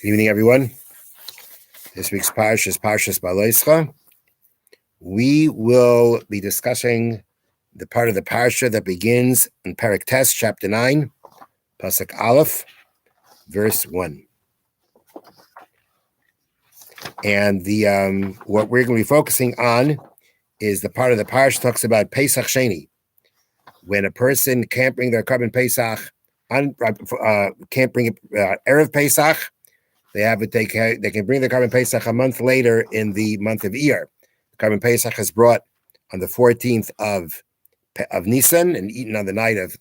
Good evening, everyone. This week's Parsha is Parshas Beha'alotcha. We will be discussing the part of the Parsha that begins in Perek Tes, chapter 9, Pasuk Aleph, verse 1. And what we're going to be focusing on is the part of the Parsha that talks about Pesach Sheni, when a person can't bring their Korban Pesach, can't bring it Erev Pesach. They can bring the Korban Pesach a month later in the month of Iyar. The Korban Pesach is brought on the 14th of Nisan and eaten on the night of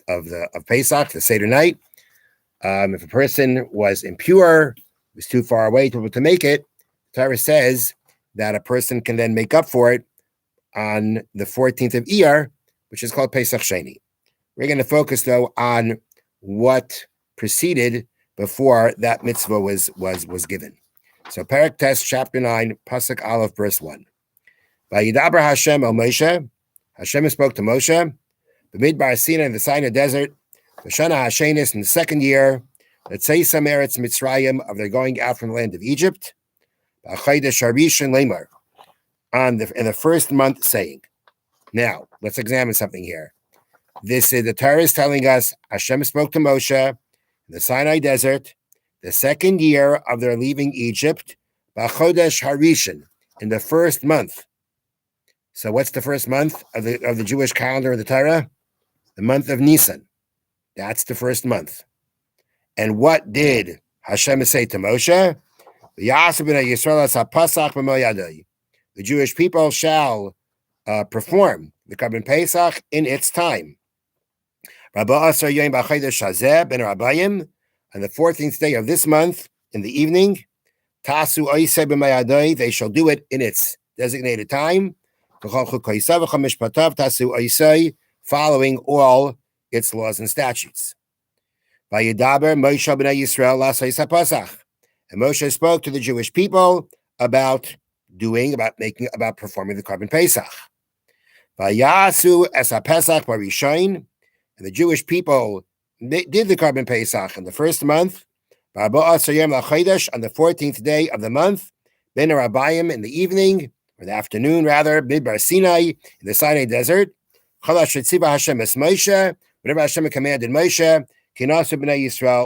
Pesach, the Seder night. If a person was impure, was too far away to be able to make it, the Torah says that a person can then make up for it on the 14th of Iyar, which is called Pesach Sheni. We're going to focus, though, on what preceded before that mitzvah was given. So Perek Tes, chapter 9, Pasuk Aleph, verse 1. Vayidaber Hashem el Moshe. Hashem spoke to Moshe. B'midbar Sinai in the Sinai desert. B'shana Hashenis in the second year. Let's say some Eretz Mitzrayim of their going out from the land of Egypt. B'achaydesh Harishon Lemar. In the first month, saying. Now let's examine something here. This is the Torah is telling us Hashem spoke to Moshe. The Sinai desert, the second year of their leaving Egypt, B'chodesh Harishon, in the first month. So what's the first month of the Jewish calendar of the Torah? The month of Nisan. That's the first month. And what did Hashem say to Moshe? The Jewish people shall perform the Korban Pesach in its time. On the 14th day of this month, in the evening, they shall do it in its designated time, following all its laws and statutes. And Moshe spoke to the Jewish people about performing the Korban Pesach. And the Jewish people did the Korban Pesach in the first month, on the 14th day of the month, Ben Arabayim in the evening, or the afternoon rather, Midbar Sinai, in the Sinai desert. Whatever Hashem commanded Moshe,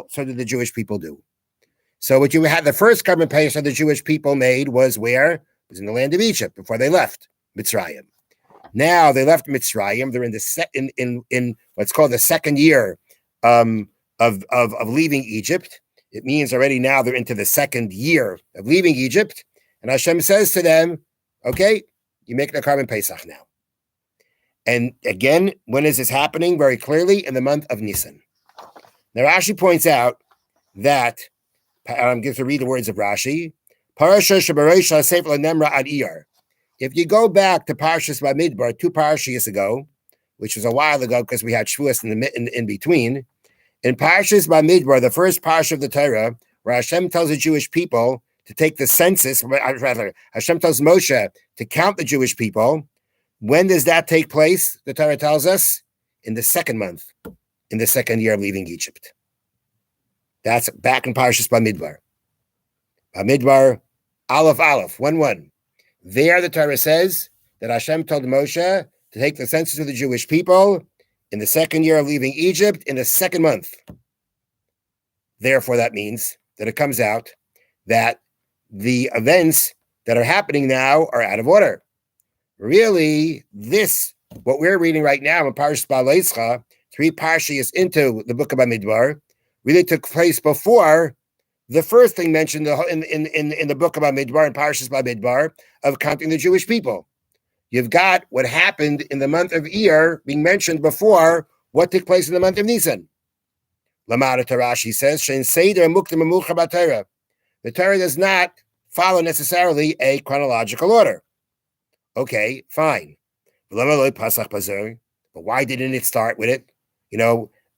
so did the Jewish people do. So what you had, the first Korban Pesach the Jewish people made was where? It was in the land of Egypt before they left Mitzrayim. Now they left Mitzrayim. They're in what's called the second year of leaving Egypt. It means already now they're into the second year of leaving Egypt. And Hashem says to them, okay, you make the Korban Pesach now. And again, when is this happening? Very clearly in the month of Nisan. Now Rashi points out that, I'm going to read the words of Rashi, Parsha Shabaresh Sefer Nemra Ad Iyar. If you go back to Parshas Bamidbar 2 parshas ago, which was a while ago because we had Shavuos in between, in Parshas Bamidbar, the first parsha of the Torah, where Hashem tells the Jewish people to take the census, rather, Hashem tells Moshe to count the Jewish people. When does that take place? The Torah tells us in the second month, in the second year of leaving Egypt. That's back in Parshas Bamidbar. Bamidbar, Aleph, 1-1. There, the Torah says that Hashem told Moshe to take the census of the Jewish people in the second year of leaving Egypt in the second month. Therefore, that means that it comes out that the events that are happening now are out of order. Really, what we're reading right now in Parshas Beha'alotcha, 3 parshas into the book of Bamidbar, really took place before the first thing mentioned in the book of Bamidbar and Parshas Bamidbar of counting the Jewish people. You've got what happened in the month of Iyar being mentioned before what took place in the month of Nisan. Lamar Rashi says, the Torah does not follow necessarily a chronological order. Okay, fine. But why didn't it start with it?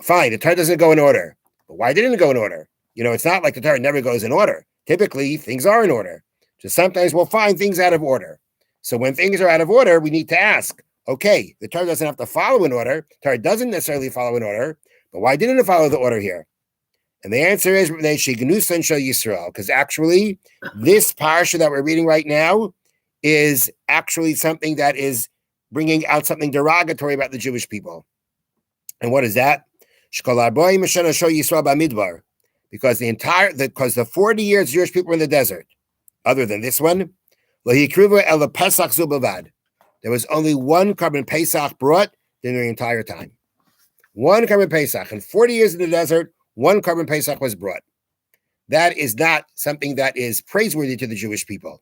Fine, the Torah doesn't go in order. But why didn't it go in order? It's not like the Torah never goes in order. Typically, things are in order. Just sometimes we'll find things out of order. So when things are out of order, we need to ask, okay, the Torah doesn't have to follow an order. The Torah doesn't necessarily follow an order, but why didn't it follow the order here? And the answer is Yisrael, because actually this parsha that we're reading right now is actually something that is bringing out something derogatory about the Jewish people. And what is that? Because the 40 years Jewish people were in the desert, other than this one, there was only one Karban Pesach brought during the entire time. One Karban Pesach. In 40 years in the desert, one Karban Pesach was brought. That is not something that is praiseworthy to the Jewish people.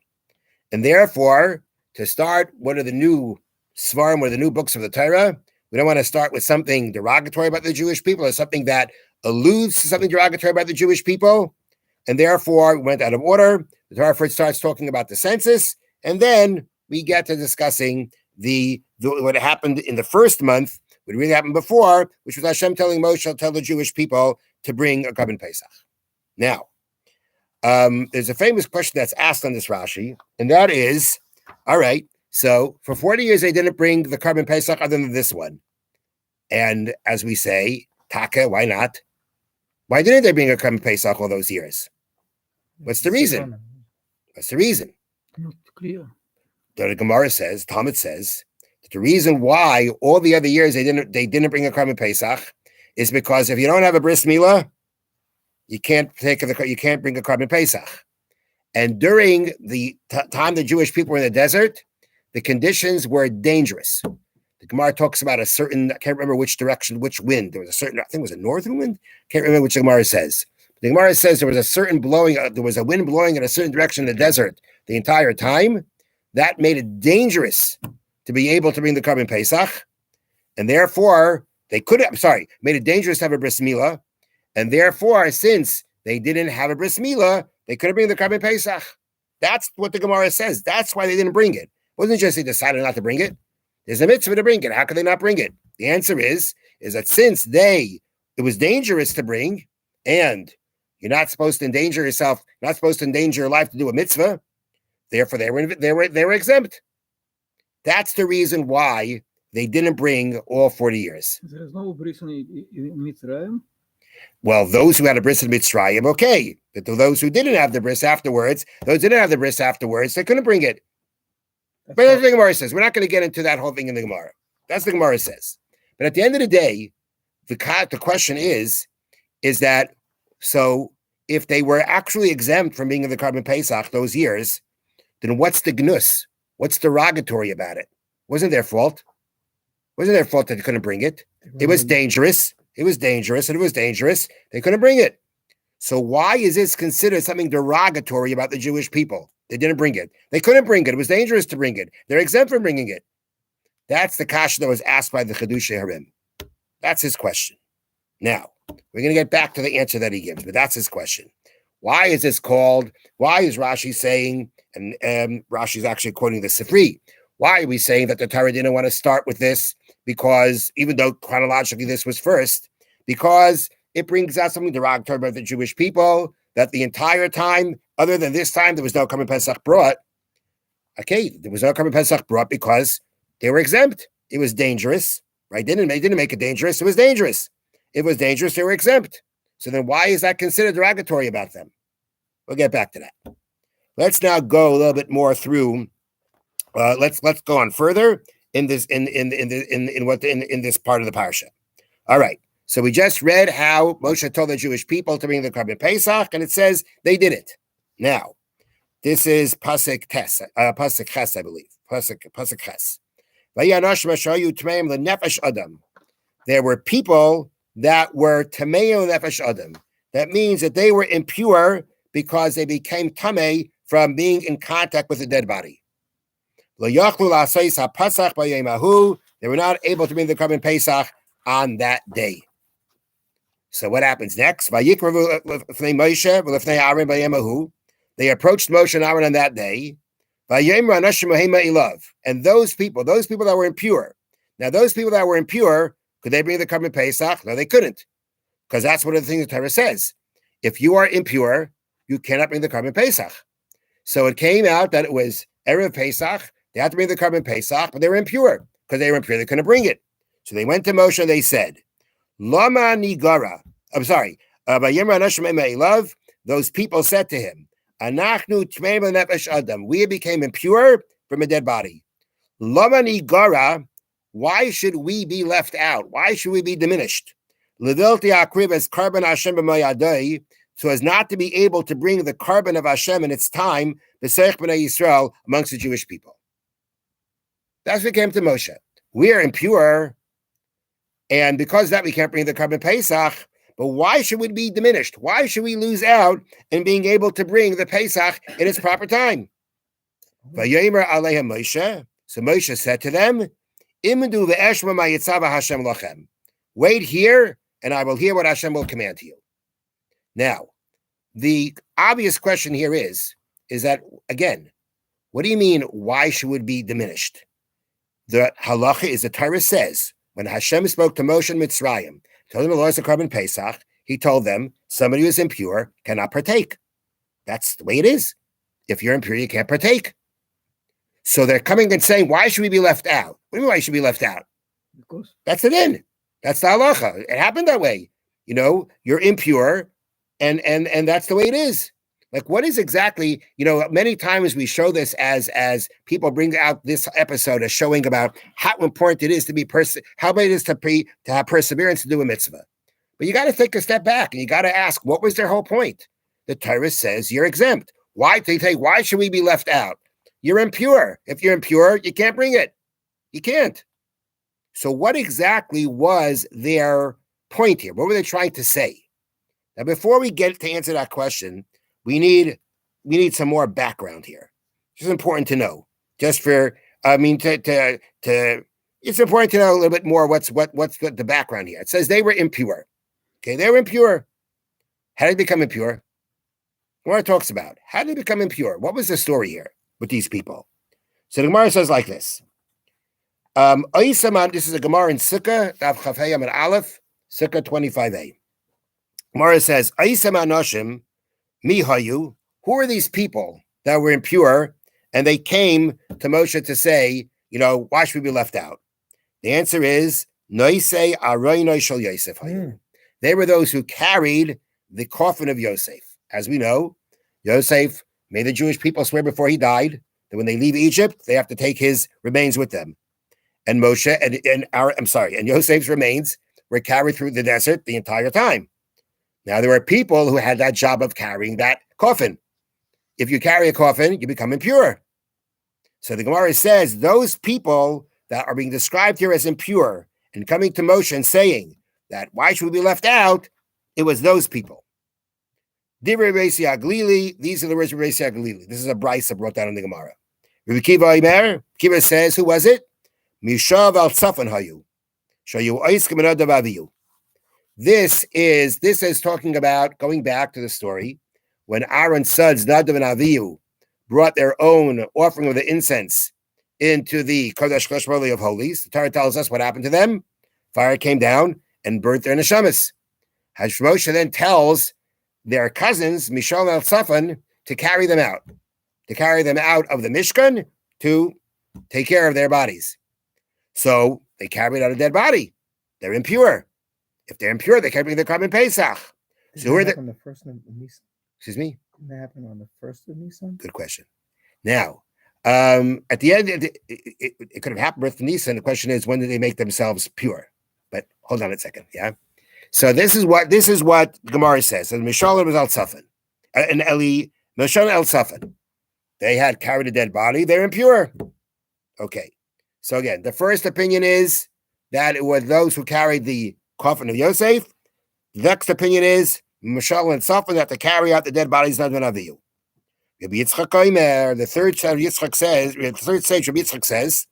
And therefore, to start one of the new Svarim, one of the new books of the Torah, we don't want to start with something derogatory about the Jewish people or something that alludes to something derogatory about the Jewish people. And therefore, we went out of order. The Torah first starts talking about the census, and then we get to discussing what happened in the first month, what really happened before, which was Hashem telling Moshe, tell the Jewish people to bring a Karban Pesach. Now, there's a famous question that's asked on this Rashi, and that is, all right, so for 40 years they didn't bring the Karban Pesach other than this one. And as we say, Taka, why not? Why didn't they bring a Karban Pesach all those years? What's the reason? What's the reason? Not clear. The Gemara says, Talmud says, that the reason why all the other years they didn't bring a Karban Pesach is because if you don't have a bris milah, you can't bring a Karban Pesach. And during the time the Jewish people were in the desert, the conditions were dangerous. The Gemara talks about a certain, I can't remember which direction, which wind. There was a certain, I think it was a northern wind. Can't remember which the Gemara says. The Gemara says there was a certain there was a wind blowing in a certain direction in the desert the entire time. That made it dangerous to be able to bring the Karban Pesach. And therefore, made it dangerous to have a bris milah. And therefore, since they didn't have a bris milah, they couldn't bring the Karban Pesach. That's what the Gemara says. That's why they didn't bring it. It wasn't just they decided not to bring it. There's a mitzvah to bring it. How could they not bring it? The answer is that since it was dangerous to bring, and you're not supposed to endanger yourself, not supposed to endanger your life to do a mitzvah, therefore they were exempt. That's the reason why they didn't bring all 40 years. There is no bris in Mitzrayim. Well, those who had a bris in Mitzrayim, okay. But those who didn't have the bris afterwards, they couldn't bring it. But that's what the Gemara says. We're not going to get into that whole thing in the Gemara. That's what the Gemara says. But at the end of the day, the question is that, so if they were actually exempt from being in the Karban Pesach those years, then what's the gnus? What's derogatory about it? Wasn't their fault. Wasn't their fault that they couldn't bring it. It was dangerous. It was dangerous, and it was dangerous. They couldn't bring it. So why is this considered something derogatory about the Jewish people? They didn't bring it. They couldn't bring it. It was dangerous to bring it. They're exempt from bringing it. That's the kasha that was asked by the Chedushei Harim. That's his question. Now, we're going to get back to the answer that he gives, but that's his question. Why is Rashi saying, and Rashi's actually quoting the Sifri, why are we saying that the Torah didn't want to start with this? Because even though chronologically this was first, because it brings out something derogatory about the Jewish people, that the entire time, other than this time, there was no Karban Pesach brought. Okay, there was no Karban Pesach brought because they were exempt. It was dangerous, right? They didn't make it dangerous. It was dangerous. It was dangerous. They were exempt. So then why is that considered derogatory about them? We'll get back to that. Let's now go a little bit more through. Let's go on further in this in this part of the parsha. All right. So we just read how Moshe told the Jewish people to bring the Karban Pesach, and it says they did it. Now, this is Pasuk Ches, I believe. Pasuk Ches. There were people that were Tamei Nefesh Adam. That means that they were impure because they became Tamei from being in contact with a dead body. They were not able to bring the Karban Pesach on that day. So what happens next? They approached Moshe and Aaron on that day. And those people that were impure. Now, those people that were impure, could they bring the Karban Pesach? No, they couldn't. Because that's one of the things the Torah says. If you are impure, you cannot bring the Karban Pesach. So it came out that it was Erev Pesach. They had to bring the Karban Pesach, but they were impure. Because they were impure, they couldn't bring it. So they went to Moshe and they said, Lama Nigara. I'm sorry. Those people said to him, we became impure from a dead body. Lamani gara, why should we be left out? Why should we be diminished? So as not to be able to bring the carbon of Hashem in its time, Yisrael, amongst the Jewish people. That's what came to Moshe. We are impure, and because of that we can't bring the carbon Pesach. But why should we be diminished? Why should we lose out in being able to bring the Pesach in its proper time? Vayomer Aleichem Moshe. So Moshe said to them, Imdu ve'eshma ma yitzava Hashem lachem. Wait here, and I will hear what Hashem will command to you. Now, the obvious question here is that, again, what do you mean, why should we be diminished? The halacha is the Torah says, when Hashem spoke to Moshe in Mitzrayim, told them the laws of carbon Pesach, he told them, somebody who is impure cannot partake. That's the way it is. If you're impure, you can't partake. So they're coming and saying, why should we be left out? What do you mean, why should we be left out? Because that's the din. That's the halacha. It happened that way. You're impure, and that's the way it is. Like, what is exactly, many times we show this as people bring out this episode as showing about how important it is to be how it is to have perseverance to do a mitzvah. But you got to take a step back and you got to ask, what was their whole point? The Torah says you're exempt. Why? They say, why should we be left out? You're impure. If you're impure, you can't bring it. You can't. So what exactly was their point here? What were they trying to say? Now, before we get to answer that question, we need some more background here. It's important to know. It's important to know a little bit more what's the background here. It says they were impure. Okay, they were impure. How did they become impure? Gemara talks about how did they become impure? What was the story here with these people? So the Gemara says like this. This is a Gemara in Sukkah, Daf Chafei Amud Aleph, Sukkah 25a. Gemara says, Aisam Anoshim, Mihayu, who are these people that were impure? And they came to Moshe to say, why should we be left out? The answer is, Noisei Aroinoi Shel Yosef Hayu. They were those who carried the coffin of Yosef. As we know, Yosef made the Jewish people swear before he died that when they leave Egypt, they have to take his remains with them. And Moshe and Yosef's remains were carried through the desert the entire time. Now there were people who had that job of carrying that coffin. If you carry a coffin, you become impure. So the Gemara says those people that are being described here as impure and coming to Moshe and saying that why should we be left out? It was those people. Divrei Reisi Aglili. These are the words of Reisi Aglili. This is a brisa brought down in the Gemara. Rabbi Kiva Imer. Kiva says, who was it? Mishav al Tzafan Hayu. Shayu Oiskim Nadav Aviyu. This is talking about going back to the story when Aaron's sons Nadav and Avihu brought their own offering of the incense into the Kodesh Holy of Holies. The Torah tells us what happened to them. Fire came down and burnt their neshamas. Moshe then tells their cousins Mishal and Tzafan to carry them out of the Mishkan to take care of their bodies. So they carried out a dead body. They're impure. If they're impure, they can't bring the carbon Pesach. So who are on the first of Nisan? Excuse me? Didn't that happen on the first of Nisan? Good question. Now, at the end, it could have happened with Nisan. The question is, when did they make themselves pure? But hold on a second, yeah? So this is what Gemara says. And Mishalim was al Tzafan. And Mishalim al Tzafan. They had carried a dead body. They're impure. Okay. So again, the first opinion is that it was those who carried the coffin of Yosef. The next opinion is Mishal and Tzafan that to carry out the dead bodies of Avihu. Rabbi Yitzchak Omer, the third stage Rabbi Yitzchak says,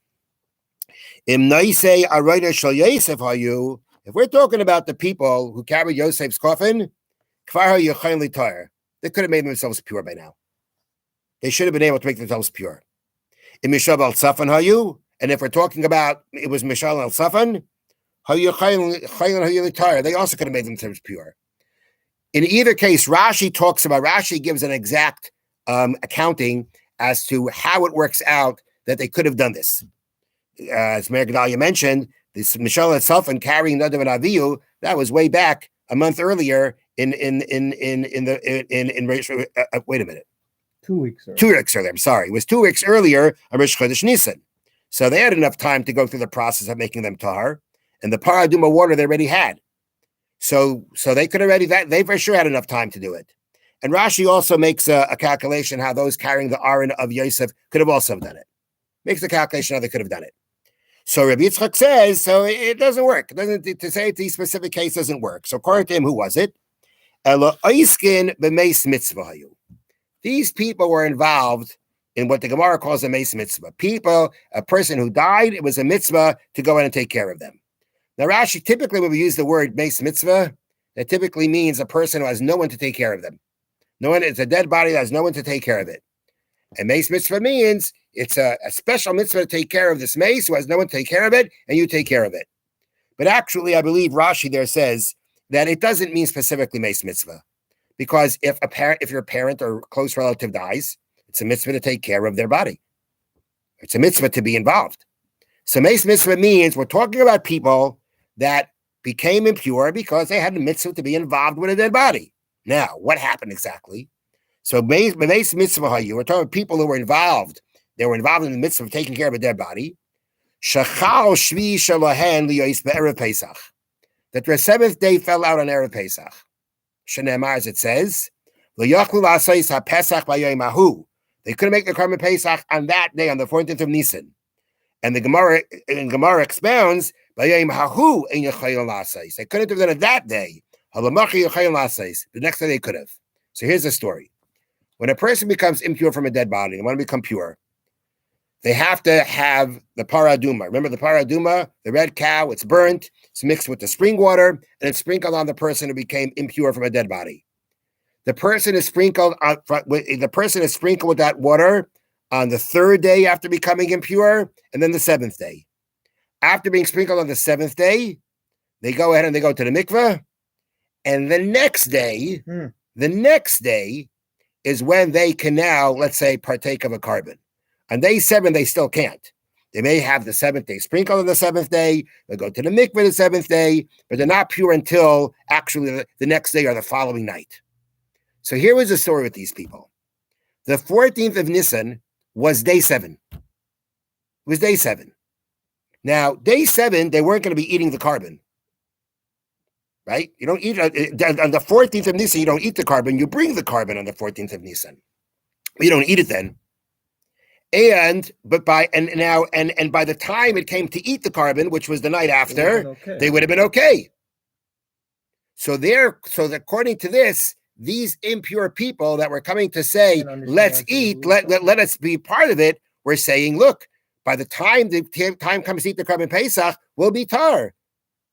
Im Naisei Arayna Shel Yosef Hayu. If we're talking about the people who carried Yosef's coffin, Kvar Yochayin Litar, they could have made themselves pure by now. They should have been able to make themselves pure. Im Mishal al Tzafan Hayu. And if we're talking about it was Mishal al Tzafan, they also could have made themselves pure. In either case, Rashi gives an exact accounting as to how it works out that they could have done this. As Meir Gedalia mentioned, this Mishal al Tzafan carrying Nadav and Avihu, that was way back a month earlier in wait a minute. 2 weeks earlier. 2 weeks earlier. I'm sorry. It was 2 weeks earlier on Rosh Chodesh Nisan. So they had enough time to go through the process of making them tahar, and the paraduma water they already had. So they could already they for sure had enough time to do it. And Rashi also makes a calculation how those carrying the Aron of Yosef could have also done it. Makes a calculation how they could have done it. So Rabbi Yitzchak says, so it doesn't work. It doesn't, to say it, the specific case doesn't work. So according to him, who was it? These people were involved in what the Gemara calls a meis mitzvah. A person who died, it was a mitzvah to go in and take care of them. Now Rashi, typically when we use the word meis mitzvah, that typically means a person who has no one to take care of them. No one, it's a dead body that has no one to take care of it. And meis mitzvah means it's a special mitzvah to take care of this mace who has no one to take care of it, and you take care of it. But actually, I believe Rashi there says that it doesn't mean specifically meis mitzvah, because if your parent or close relative dies, it's a mitzvah to take care of their body. It's a mitzvah to be involved. So meis mitzvah means we're talking about people that became impure because they had a mitzvah to be involved with a dead body. Now, what happened exactly? So meis mitzvah, we're talking about people who were involved. They were involved in the mitzvah of taking care of a dead body. Shachal shvi shalahen liyos be'erev Pesach. That their seventh day fell out on Erev Pesach. Shenemar, as it says, liyachlu la'asais ha'Pesach b'yom hahu. They couldn't make the Karban Pesach on that day, on the 14th of Nisan. And the Gemara expounds, b'yom hahu ein yachayil la'asais. They couldn't have done it that day. Halamachi yachayil la'asais. The next day they could have. So here's the story. When a person becomes impure from a dead body, they want to become pure, they have to have the paraduma. Remember the paraduma, the red cow, it's burnt, it's mixed with the spring water, and it's sprinkled on the person who became impure from a dead body. The person is sprinkled with that water on the 3rd day after becoming impure, and then the 7th day. After being sprinkled on the 7th day, they go ahead and they go to the mikveh, and the next day is when they can now, let's say, partake of a carbon. On day 7, they still can't. They may have the 7th day sprinkled on the 7th day. They'll go to the mikveh the 7th day, but they're not pure until actually the next day or the following night. So here was the story with these people. The 14th of Nisan was day 7. It was day 7. Now, day 7, they weren't going to be eating the carbon. Right? You don't eat on the 14th of Nisan. You don't eat the carbon. You bring the carbon on the 14th of Nisan. You don't eat it then. And by the time it came to eat the carbon, which was the night after, they would have been okay. So according to this, these impure people that were coming to say, let's eat, let us be part of it, were saying, look, by the time the time comes to eat the Karban Pesach, we'll be tar.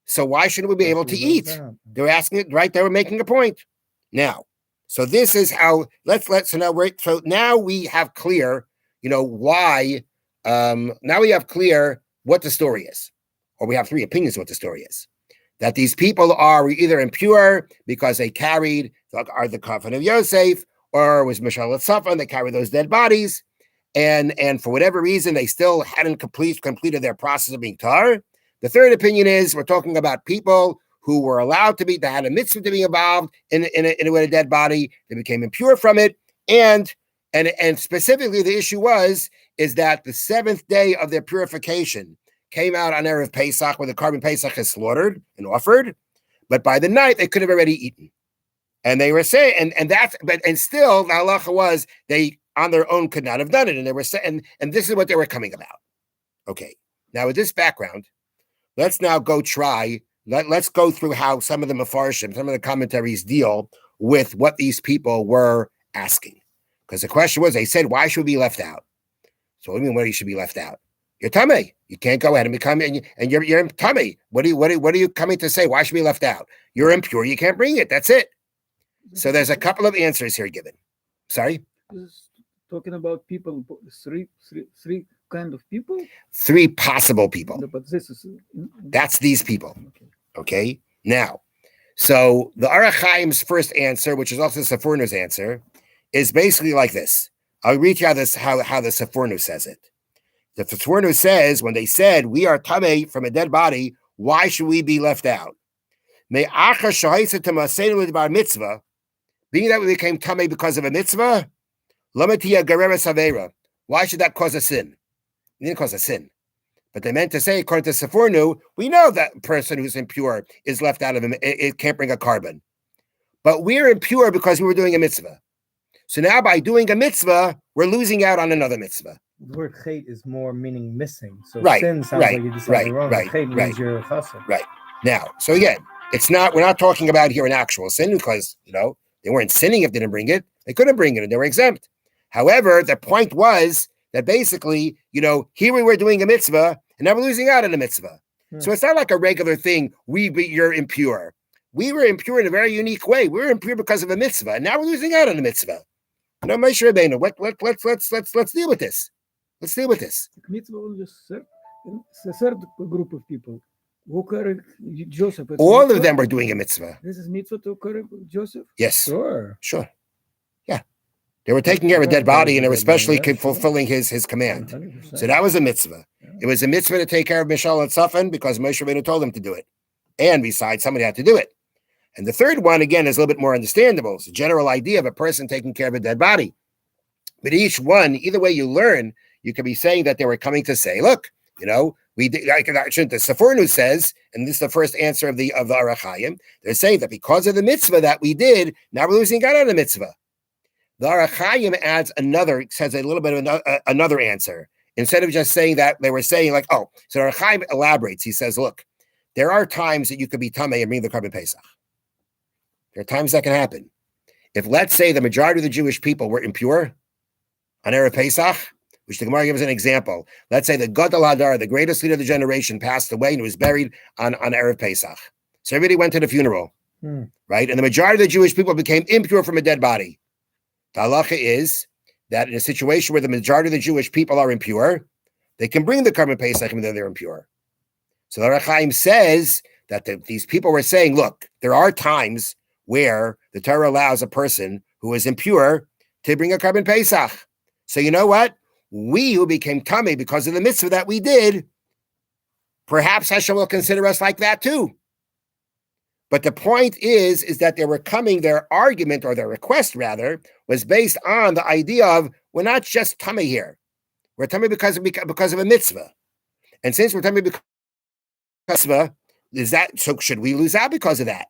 So why shouldn't we be able to eat? They were asking it, right? They were making a point. Now, so this is how so now we have clear, why. Now we have clear what the story is, or we have 3 opinions of what the story is. That these people are either impure because they carried the coffin of Yosef, or it was Beha'alotcha and they carried those dead bodies, and for whatever reason they still hadn't completed their process of being tar. The 3rd opinion is we're talking about people who were allowed to they had a mitzvah to be involved in a dead body. They became impure from it, and specifically the issue is that the 7th day of their purification came out on Erev Pesach, where the Karban Pesach is slaughtered and offered, but by the night they could have already eaten. And they were saying, and still the halacha was they on their own could not have done it, and they were saying, and this is what they were coming about. Okay, now with this background, let's now let's go through how some of the Mefarshim, some of the commentaries deal with what these people were asking. Because the question was, they said, why should we be left out? So what do you mean, why you should be left out? You're tummy. You can't go ahead and become, and you're tummy. What are you coming to say? Why should we be left out? You're impure. You can't bring it. That's it. So there's a couple of answers here given. Sorry? This is talking about people, three kind of people? 3 possible people. No, but this is... That's these people. Okay? Now, so the Arach Chaim's first answer, which is also Sefornu's answer, is basically like this. I'll read you how the Sefornu says it. The Sefornu says, when they said, we are tamei from a dead body, why should we be left out? mitzvah, being that we became tamei because of a mitzvah, why should that cause a sin? It didn't cause a sin. But they meant to say, according to Sefornu, we know that person who's impure is left out of it can't bring a carbon. But we're impure because we were doing a mitzvah. So now by doing a mitzvah, we're losing out on another mitzvah. The word chait is more meaning missing. So Right, sin sounds right, like you did right, something wrong. right, Chait right. means you're a chassid. Right. Now, so again, we're not talking about here an actual sin because, they weren't sinning if they didn't bring it. They couldn't bring it and they were exempt. However, the point was that basically, here we were doing a mitzvah and now we're losing out on a mitzvah. So it's not like a regular thing. You're impure. We were impure in a very unique way. We were impure because of a mitzvah, and now we're losing out on a mitzvah. Moshe Rabbeinu, let's deal with this. Let's deal with this. Mitzvah was just a third group of people who carried Joseph. All of them were doing a mitzvah. This is mitzvah to carry Joseph? Yes. Sure. Yeah. They were taking care of a dead body, and they were especially fulfilling his command. 100%. So that was a mitzvah. It was a mitzvah to take care of Mishal and Safan because Moshe Rabbeinu told them to do it. And besides, somebody had to do it. And the third one, again, is a little bit more understandable. It's a general idea of a person taking care of a dead body. But each one, either way you learn, you could be saying that they were coming to say, look, we did, like the Sefornu says, and this is the first answer of the Orach Chaim, they're saying that because of the mitzvah that we did, now we're losing out on the mitzvah. The Orach Chaim says a little bit of another answer. Instead of just saying that, they were saying so the Orach Chaim elaborates. He says, look, there are times that you could be tamei and bring the carbon pesach. There are times that can happen. If, let's say, the majority of the Jewish people were impure on Erev Pesach, which the Gemara gives an example. Let's say the Gadol Hadar, the greatest leader of the generation, passed away and was buried on Erev Pesach. So everybody went to the funeral, right? And the majority of the Jewish people became impure from a dead body. The halacha is that in a situation where the majority of the Jewish people are impure, they can bring the carbon Pesach even though they're impure. So the Orach Chaim says that these people were saying, look, there are times where the Torah allows a person who is impure to bring a carbon Pesach. So you know what? We who became tamei because of the mitzvah that we did, perhaps Hashem will consider us like that too. But the point is that their argument, or their request rather, was based on the idea of we're not just tamei here. We're tamei because of a mitzvah. And since we're tamei because of a mitzvah, so should we lose out because of that?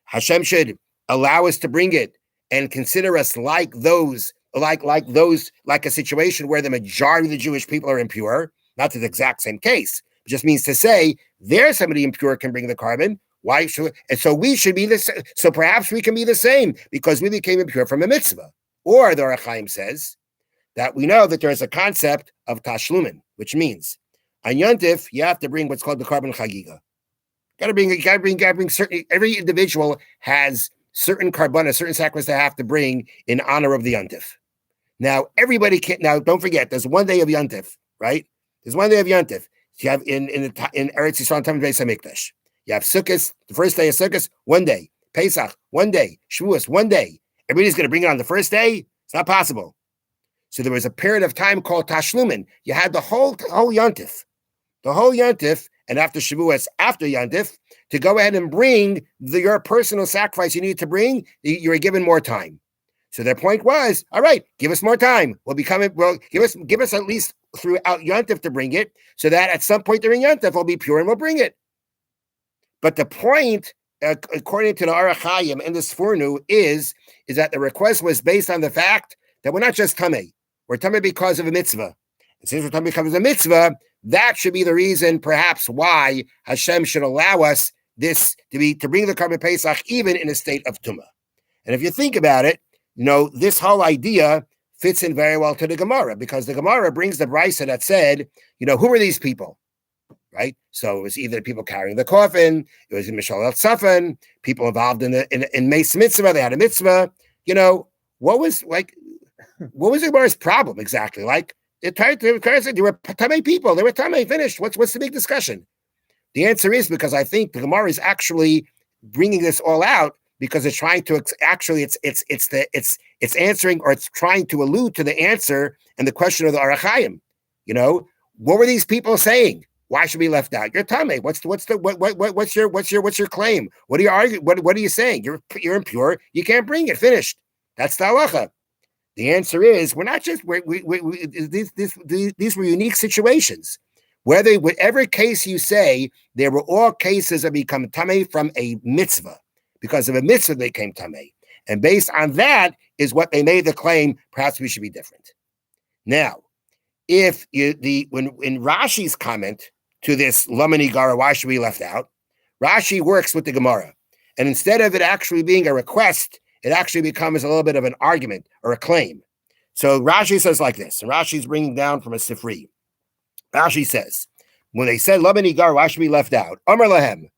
Hashem should allow us to bring it and consider us like a situation where the majority of the Jewish people are impure. Not the exact same case. It just means to say there's somebody impure can bring the carbon. Why should? And so we should be this. So perhaps we can be the same because we became impure from a mitzvah. Or the Orach Chaim says that we know that there is a concept of tashlumin, which means on Yontif you have to bring what's called the carbon chagiga. Gotta bring certain. Every individual has certain carbon, certain sacrifice they have to bring in honor of the Yontif. Now everybody can. Now don't forget, there's one day of Yontif, right? There's one day of Yontif. You have in Eretz Yisrael time of Beis Hamikdash. You have Sukkot, the first day of Sukkot, 1 day. Pesach, 1 day. Shavuos, 1 day. Everybody's going to bring it on the first day. It's not possible. So there was a period of time called Tashlumin. You had the whole Yontif, and after Shavuos, after Yontif, to go ahead and bring your personal sacrifice you need to bring. You were given more time. So their point was, all right, give us more time. Give us at least throughout Yontif to bring it, so that at some point during Yontif we'll be pure and we'll bring it. But the point, according to the Orach Chaim and the Sefornu, is that the request was based on the fact that we're not just tamei. We're tamei because of a mitzvah. And since we're tamei because of a mitzvah, that should be the reason, perhaps, why Hashem should allow us this to bring the carbon Pesach even in a state of tumah. And if you think about it, this whole idea fits in very well to the Gemara, because the Gemara brings the brisa that said, who are these people? Right? So it was either people carrying the coffin, it was Mishal El Safan, people involved in Meis Mitzvah, they had a mitzvah. What was the Gemara's problem exactly? They were tamei people, they were tamei, finished. What's the big discussion? The answer is because I think the Gemara is actually bringing this all out because it's trying to it's answering, or it's trying to allude to the answer and the question of the Orach Chaim. What were these people saying? Why should we be left out? You're tummy. What's your claim? What are you arguing? What are you saying? You're impure. You can't bring it. Finished. That's the halacha. The answer is we're not just these were unique situations. Whatever case you say, there were all cases that become tamei from a mitzvah. Because of a mitzvah, they came tamei. And based on that is what they made the claim, perhaps we should be different. Now, if in Rashi's comment to this Lamani Gara, why should we be left out? Rashi works with the Gemara. And instead of it actually being a request, it actually becomes a little bit of an argument or a claim. So Rashi says like this, and Rashi's bringing down from a Sifri. Rashi says, when they said Lamani Gara, why should we be left out? Amar Lahem.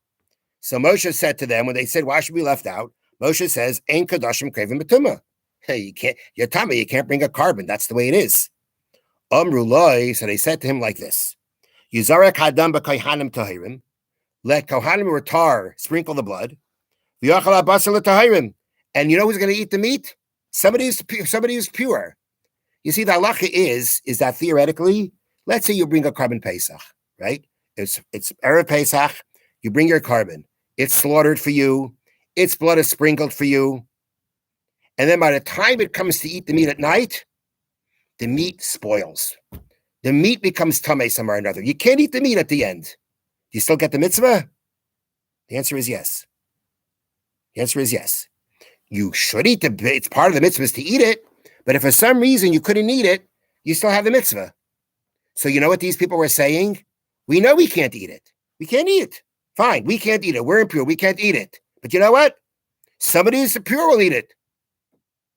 So Moshe said to them, when they said, why should we be left out? Moshe says, Ein Kadashim Krevim Betuma. Hey, you can't, you're tummy, you can't bring a carbon. That's the way it is. Amru Loi, so they said to him like this: Yuzarek Hadam b'Kohanim Tahirim, let Kohanim or tar sprinkle the blood. V'yachal Abasar Tahirim, and you know who's going to eat the meat? Somebody who's pure. You see, the halacha is that theoretically, let's say you bring a carbon Pesach, right? It's Erev Pesach. You bring your carbon. It's slaughtered for you. Its blood is sprinkled for you. And then by the time it comes to eat the meat at night, the meat spoils. The meat becomes tamei somewhere or another. You can't eat the meat at the end. Do you still get the mitzvah? The answer is yes. The answer is yes. You should eat it's part of the mitzvah is to eat it, but if for some reason you couldn't eat it, you still have the mitzvah. So you know what these people were saying? We know we can't eat it. We can't eat it. Fine, we can't eat it. We're impure. We can't eat it. But you know what? Somebody who's pure will eat it.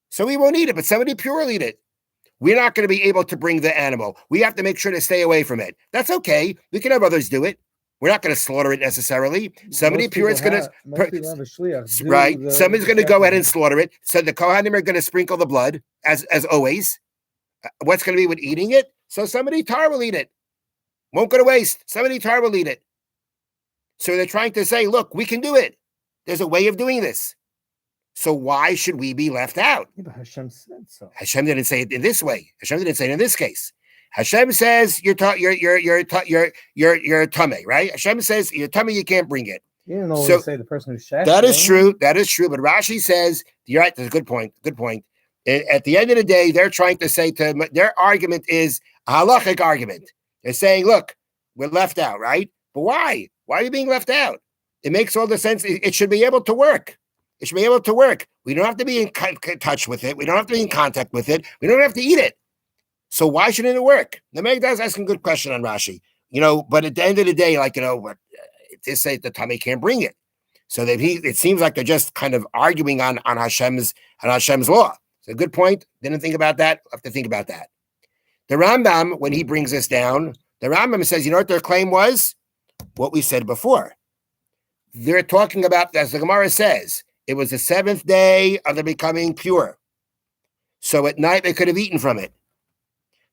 So we won't eat it, but somebody pure will eat it. We're not going to be able to bring the animal. We have to make sure to stay away from it. That's okay. We can have others do it. We're not going to slaughter it necessarily. Somebody pure is going to, right? Somebody's going to go ahead and slaughter it. So the Kohanim are going to sprinkle the blood, as always. What's going to be with eating it? So somebody tar will eat it. Won't go to waste. Somebody tar will eat it. So they're trying to say, look, we can do it. There's a way of doing this. So why should we be left out? Yeah, but Hashem said so. Hashem didn't say it in this way. Hashem didn't say it in this case. Hashem says you're tummy, right? Hashem says your tummy, you can't bring it. You didn't always say the person who's shacking. That is true. That is true. But Rashi says you're right. That's a good point. Good point. At the end of the day, they're trying to say their argument is a halachic argument. They're saying, look, we're left out, right? But why? Why are you being left out? It makes all the sense. It should be able to work. It should be able to work. We don't have to be in touch with it. We don't have to be in contact with it. We don't have to eat it. So why shouldn't it work? The Megdal's asking a good question on Rashi. But at the end of the day, they say the tummy can't bring it. So it seems like they're just kind of arguing on Hashem's law. It's a good point. Didn't think about that. I'll have to think about that. The Rambam, when he brings this down, the Rambam says, you know what their claim was? What we said before. They're talking about, as the Gemara says, it was the seventh day of their becoming pure. So at night they could have eaten from it.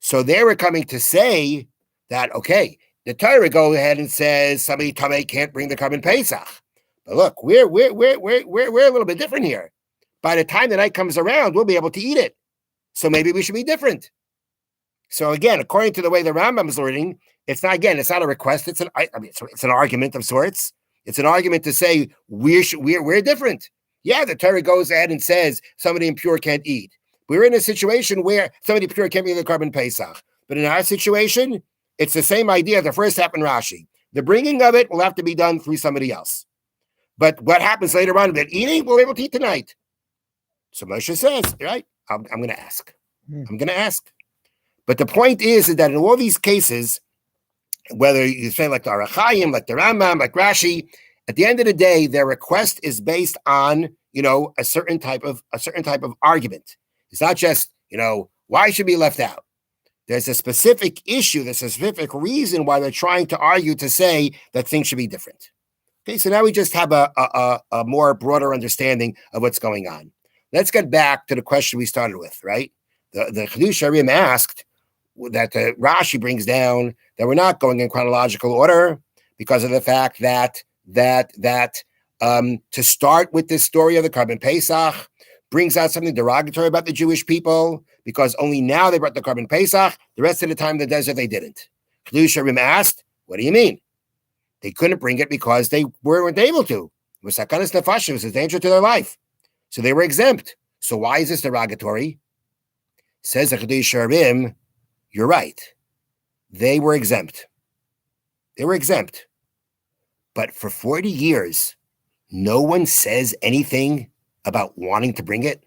So they were coming to say that, okay, the Torah go ahead and says somebody tamei can't bring the carbon Pesach. But look, we're a little bit different here. By the time the night comes around, we'll be able to eat it. So maybe we should be different. So again, according to the way the Rambam is learning, it's not a request. It's an argument of sorts. It's an argument to say we're different. Yeah, the Torah goes ahead and says somebody impure can't eat. We're in a situation where somebody pure can't bring the carbon Pesach. But in our situation, it's the same idea. The first happened Rashi. The bringing of it will have to be done through somebody else. But what happens later on, that eating, we'll be able to eat tonight. So Moshe says, right, I'm going to ask. I'm going to ask. But the point is that in all these cases, whether you say like the Arachayim, like the Rambam, like Rashi, at the end of the day, their request is based on, a certain type of argument. It's not just, why should be left out? There's a specific issue, there's a specific reason why they're trying to argue to say that things should be different. Okay, so now we just have a more broader understanding of what's going on. Let's get back to the question we started with, right? The Chidush Harim asked that the Rashi brings down that we're not going in chronological order because of the fact that to start with this story of the carbon Pesach brings out something derogatory about the Jewish people because only now they brought the carbon Pesach. The rest of the time in the desert, they didn't. Chidush Harim asked, What do you mean? They couldn't bring it because they weren't able to. It was sakanas nefashim, it was a danger to their life. So they were exempt. So why is this derogatory? Says the Chedush Harim, you're right. They were exempt. They were exempt. But for 40 years, no one says anything about wanting to bring it.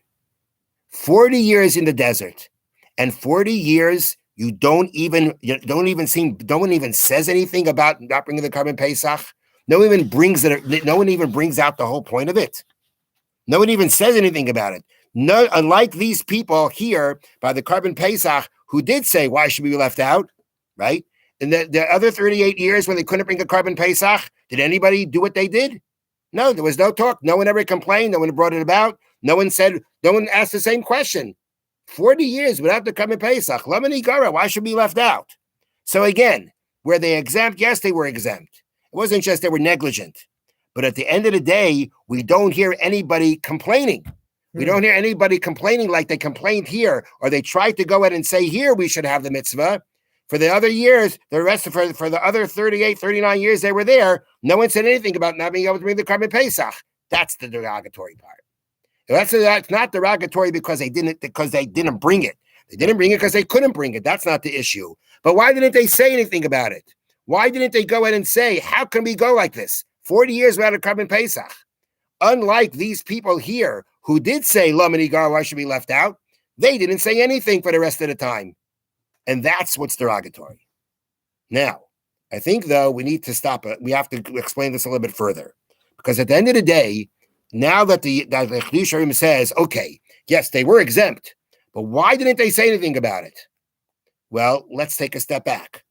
40 years in the desert, and 40 years no one even says anything about not bringing the Karban Pesach. No one even brings out the whole point of it. No one even says anything about it. No, unlike these people here by the Karban Pesach who did say, why should we be left out? Right? In the other 38 years when they couldn't bring a Karban Pesach, did anybody do what they did? No, there was no talk. No one ever complained. No one brought it about. No one asked the same question. 40 years without the Karban Pesach. Lamani Gara, why should we be left out? So again, were they exempt? Yes, they were exempt. It wasn't just they were negligent. But at the end of the day, we don't hear anybody complaining. We don't hear anybody complaining like they complained here, or they tried to go ahead and say here we should have the mitzvah. For the other years, for the other 38, 39 years they were there, no one said anything about not being able to bring the Karban Pesach. That's the derogatory part. That's not derogatory because they didn't bring it. They didn't bring it because they couldn't bring it. That's not the issue. But why didn't they say anything about it? Why didn't they go ahead and say, how can we go like this? 40 years without a Karban Pesach. Unlike these people here who did say, Lamani Gar, why should be left out? They didn't say anything for the rest of the time. And that's what's derogatory. Now, I think, though, we need to stop it. We have to explain this a little bit further. Because at the end of the day, now that the Chedush Harim says, okay, yes, they were exempt, but why didn't they say anything about it? Well, let's take a step back.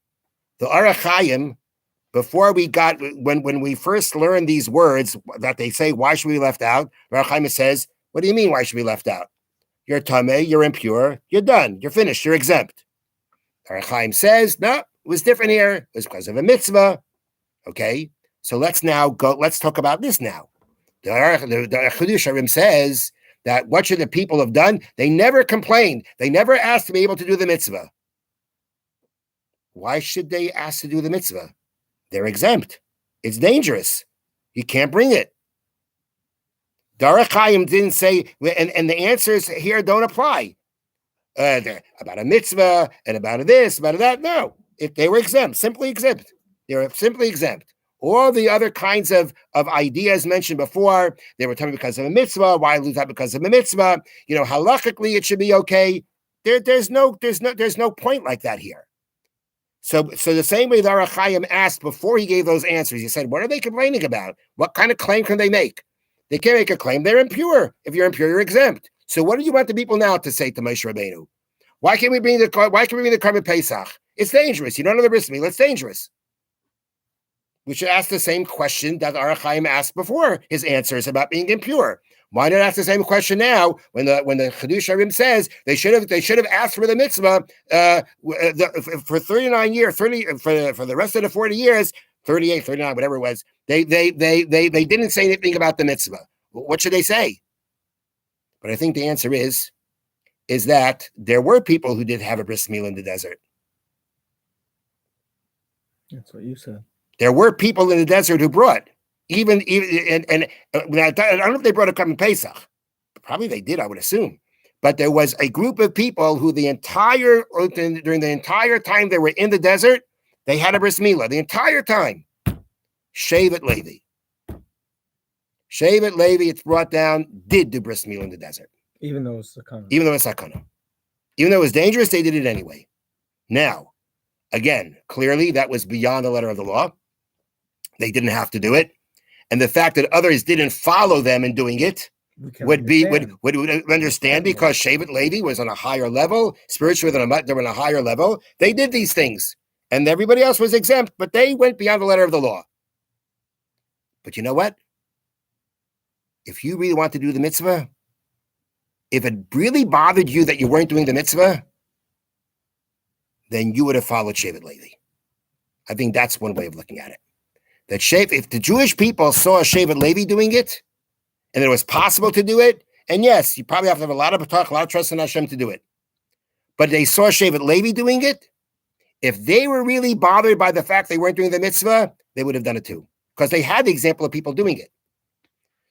The Orach Chaim, before we got, when we first learned these words that they say, why should we be left out? Orach Chaim says, what do you mean, why should we be left out? You're tameh, you're impure, you're done, you're finished, you're exempt. Orach Chaim says, no, it was different here. It was because of a mitzvah. Okay, so let's talk about this now. The Chedush Harim says that what should the people have done? They never complained. They never asked to be able to do the mitzvah. Why should they ask to do the mitzvah? They're exempt. It's dangerous. You can't bring it. Orach Chaim didn't say, and the answers here don't apply. About a mitzvah and about this, about that. No, if they were exempt, simply exempt. They were simply exempt. All the other kinds of ideas mentioned before, they were telling me because of a mitzvah. Why lose out because of a mitzvah? Halakhically it should be okay. There's no point like that here. So the same way the Orach Chaim asked before he gave those answers, he said, what are they complaining about? What kind of claim can they make? They can't make a claim. They're impure. If you're impure, you're exempt. So what do you want the people now to say to Moshe Rabbeinu? Why can't we bring the Karban Pesach? It's dangerous. You don't know the bris milah. It's dangerous. We should ask the same question that Orach Chaim asked before his answers about being impure. Why not ask the same question now when the Chedush Harim says they should have asked for the mitzvah for 39 years, for the rest of the 40 years, 38, 39, whatever it was. They didn't say anything about the mitzvah. What should they say? But I think the answer is that there were people who did have a bris milah in the desert. That's what you said. There were people in the desert who brought I don't know if they brought a Karban Pesach. Probably they did, I would assume. But there was a group of people who during the entire time they were in the desert, they had a bris milah the entire time. Shevet Levi, it's brought down, did do bris milah in the desert. Even though it's sakana. Even though it was dangerous, they did it anyway. Now, again, clearly that was beyond the letter of the law. They didn't have to do it. And the fact that others didn't follow them in doing it would understand because Shevet Levi was on a higher level, spiritually they were on a higher level. They did these things. And everybody else was exempt, but they went beyond the letter of the law. But you know what? If you really want to do the mitzvah, if it really bothered you that you weren't doing the mitzvah, then you would have followed Shevet Levi. I think that's one way of looking at it. That if the Jewish people saw Shevet Levi doing it, and it was possible to do it, and yes, you probably have to have a lot of trust in Hashem to do it. But they saw Shevet Levi doing it. If they were really bothered by the fact they weren't doing the mitzvah, they would have done it too, because they had the example of people doing it.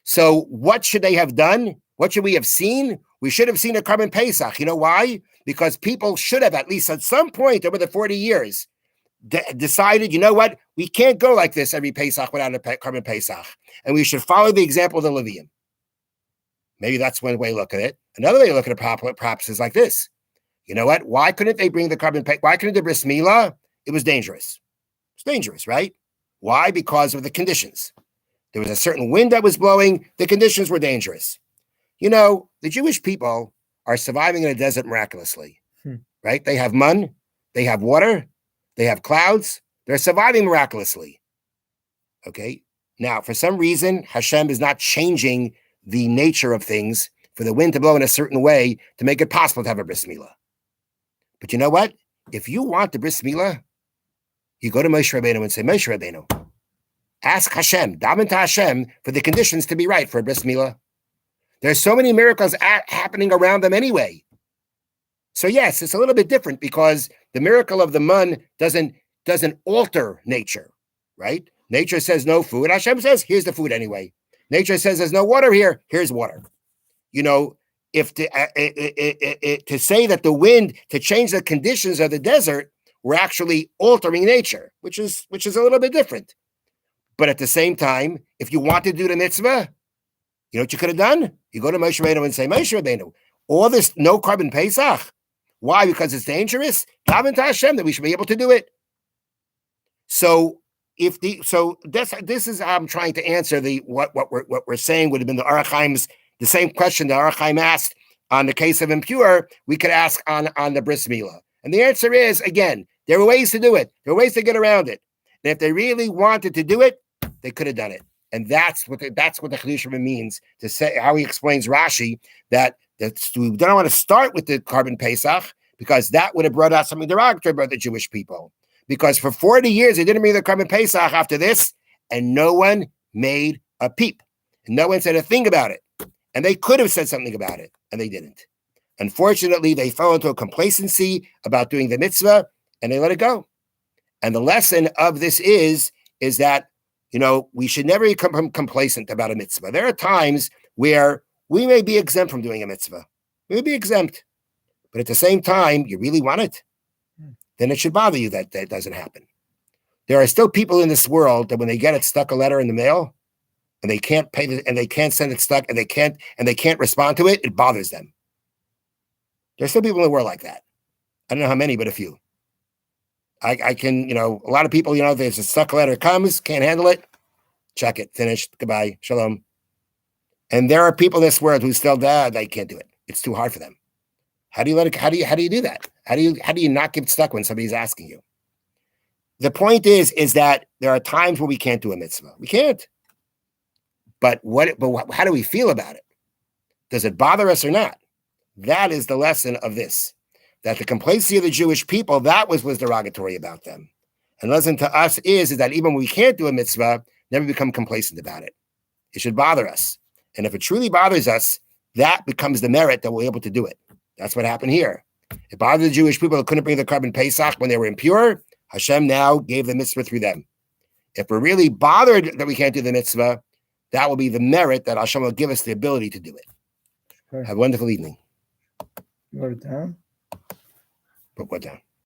So what should they have done? What should we have seen? We should have seen a Karban Pesach. You know why? Because people should have, at least at some point over the 40 years, decided, you know what? We can't go like this every Pesach without a Karban Pesach. And we should follow the example of the Levium. Maybe that's one way to look at it. Another way to look at it perhaps is like this. You know what? Why couldn't they bring the Karban Pesach? Why couldn't the Bris Milah? It was dangerous. It's dangerous, right? Why? Because of the conditions. There was a certain wind that was blowing. The conditions were dangerous. You know, the Jewish people are surviving in a desert miraculously, right? They have mun, they have water, they have clouds. They're surviving miraculously. Okay? Now, for some reason, Hashem is not changing the nature of things for the wind to blow in a certain way to make it possible to have a bris milah. But you know what? If you want the bris milah, you go to Moshe Rabbeinu and say, Moshe Rabbeinu, ask Hashem, daven to Hashem for the conditions to be right for a bris milah. There's so many miracles happening around them anyway. So yes, it's a little bit different because the miracle of the mun doesn't alter nature, right? Nature says no food. Hashem says, here's the food anyway. Nature says there's no water here. Here's water. You know, if to say that the wind, to change the conditions of the desert, we're actually altering nature, which is a little bit different. But at the same time, if you want to do the mitzvah, you know what you could have done? You go to Moshe Rabbeinu and say, Moshe Rabbeinu, all this no Karban Pesach. Why? Because it's dangerous. Daven to Hashem that we should be able to do it. So this is how I'm trying to answer what we're saying would have been the Orach Chaim's, the same question the Orach Chaim asked on the case of impure. We could ask on the bris milah, and the answer is, again, there were ways to do it. There were ways to get around it. And if they really wanted to do it, they could have done it. And that's what the Chidush Rebbe means to say, how he explains Rashi that we don't want to start with the Karban Pesach because that would have brought out something derogatory about the Jewish people. Because for 40 years, they didn't bring the Karban Pesach after this, and no one made a peep. And no one said a thing about it. And they could have said something about it, and they didn't. Unfortunately, they fell into a complacency about doing the mitzvah, and they let it go. And the lesson of this is that, you know, we should never become complacent about a mitzvah. There are times where we may be exempt from doing a mitzvah. We may be exempt. But at the same time, you really want it, then it should bother you that doesn't happen. There are still people in this world that when they get it stuck a letter in the mail and they can't pay and they can't send it stuck and they can't respond to it, it bothers them. There's still people in the world like that. I don't know how many, but a few. I can, you know, a lot of people, you know, there's a stuck letter comes, can't handle it, check it, finished, goodbye, shalom. And there are people in this world who still they can't do it. It's too hard for them. How do you let it? How do you do that? How do you not get stuck when somebody's asking you? The point is that there are times where we can't do a mitzvah. We can't. But how do we feel about it? Does it bother us or not? That is the lesson of this. That the complacency of the Jewish people, that was derogatory about them. And lesson to us is that even when we can't do a mitzvah, never become complacent about it. It should bother us. And if it truly bothers us, that becomes the merit that we're able to do it. That's what happened here. It bothered the Jewish people that couldn't bring the Karban Pesach when they were impure. Hashem now gave the mitzvah through them. If we're really bothered that we can't do the mitzvah, that will be the merit that Hashem will give us the ability to do it. Okay. Have a wonderful evening. You wrote it down? Put what down?